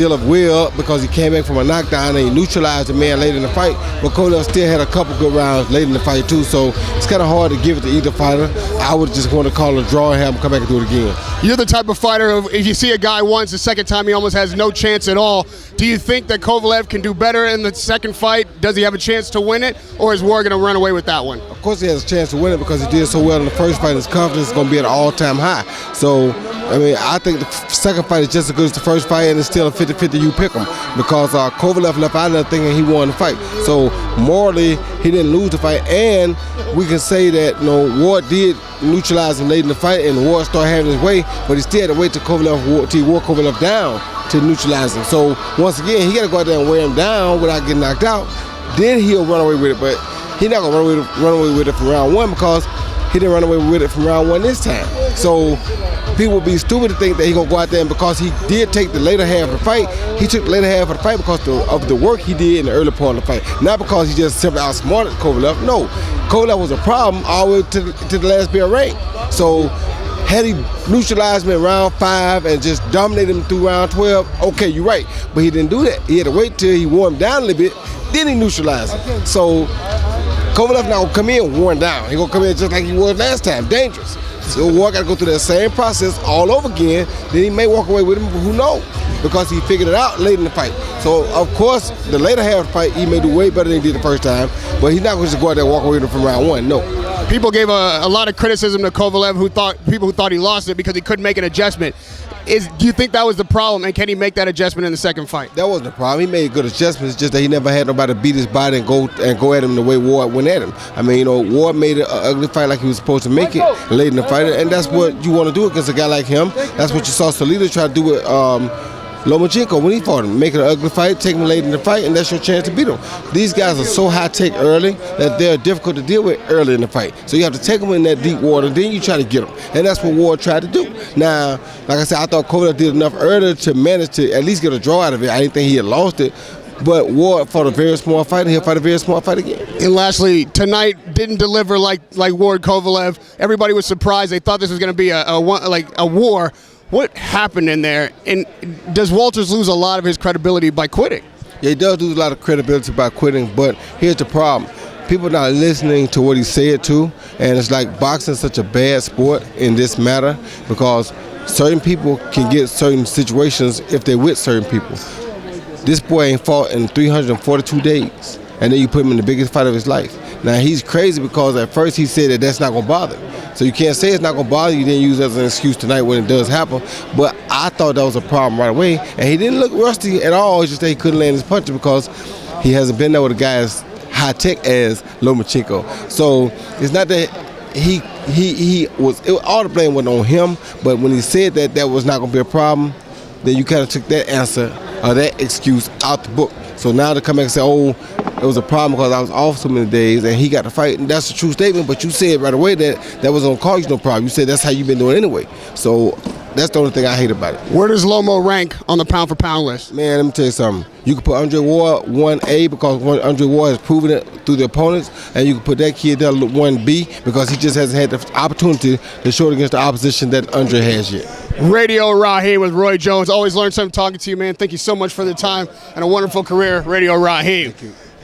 deal of will up because he came back from a knockdown and he neutralized the man late in the fight. But Koval still had a couple good rounds late in the fight too, so it's kind of hard to give it to either fighter. I would just want to call a draw and have him come back and do it again. You're the type of fighter of, if you see a guy once, the second time he almost has no chance at all. Do you think that Kovalev can do better in the second fight? Does he have a chance to win it, or is War going to run away with that one? Of course he has a chance to win it because he did so well in the first fight. His confidence is going to be at an all-time high. So, I mean, I think the second fight is just as good as the first fight, and it's still a 50-50 you pick him because Kovalev left out of that thing and he won the fight. So, morally, he didn't lose the fight, and we can say that, Ward did neutralize him late in the fight, and Ward started having his way, but he still had to wait till he wore Kovalev down to neutralize him. So once again, he got to go out there and wear him down without getting knocked out. Then he'll run away with it, but he's not going to run away with it from round one because he didn't run away with it from round one this time. So people would be stupid to think that he's going to go out there, and because he did take the later half of the fight, he took the later half of the fight because of the work he did in the early part of the fight. Not because he just simply outsmarted Kovalev. No, Kovalev was a problem all the way to the last bell ring. So had he neutralized him in round 5 and just dominated him through round 12, okay, you're right. But he didn't do that. He had to wait till he wore him down a little bit, then he neutralized him. So Kovalev not gonna come in worn down. He gonna come in just like he was last time, dangerous. So War got to go through that same process all over again. Then he may walk away with him, but who knows? Because he figured it out late in the fight. So of course, the later half of the fight, he may do way better than he did the first time. But he's not going to just go out there and walk away with him from round 1. No. People gave a lot of criticism to Kovalev, people who thought he lost it because he couldn't make an adjustment. Do you think that was the problem, and can he make that adjustment in the second fight? That wasn't the problem. He made good adjustments, just that he never had nobody beat his body and go at him the way Ward went at him. I mean, Ward made an ugly fight like he was supposed to make it late in the fight, and that's what you want to do against a guy like him. That's what you saw Salido try to do with lomachenko when he fought him. Make it an ugly fight, take him late in the fight, and that's your chance to beat him. These guys are so high-tech early that they're difficult to deal with early in the fight. So you have to take them in that deep water, then you try to get them. And that's what Ward tried to do. Now, like I said, I thought Koval did enough earlier to manage to at least get a draw out of it. I didn't think he had lost it. But Ward fought a very smart fight, and he'll fight a very smart fight again. And lastly, tonight didn't deliver like Ward Kovalev. Everybody was surprised. They thought this was going to be a war. What happened in there? And does Walters lose a lot of his credibility by quitting? Yeah, he does lose a lot of credibility by quitting, but here's the problem. People are not listening to what he said to, and it's like boxing is such a bad sport in this matter because certain people can get certain situations if they're with certain people. This boy ain't fought in 342 days, and then you put him in the biggest fight of his life. Now, he's crazy because at first he said that that's not going to bother him. So you can't say it's not going to bother you, then use it as an excuse tonight when it does happen. But I thought that was a problem right away, and he didn't look rusty at all. It's just that he couldn't land his punches because he hasn't been there with a guy as high-tech as Lomachenko. So it's not that he was, all the blame wasn't on him, but when he said that that was not going to be a problem, then you kind of took that answer or that excuse out the book. So now to come back and say, oh, it was a problem because I was off so many days and he got to fight, and that's a true statement, but you said right away that was going to cause you no problem. You said that's how you've been doing anyway. So that's the only thing I hate about it. Where does Lomo rank on the pound-for-pound list? Man, let me tell you something. You can put Andre Ward 1A because Andre Ward has proven it through the opponents, and you can put that kid there 1B because he just hasn't had the opportunity to show it against the opposition that Andre has yet. Radio Raheem with Roy Jones. Always learn something talking to you, man. Thank you so much for the time and a wonderful career, Radio Raheem. Thank you.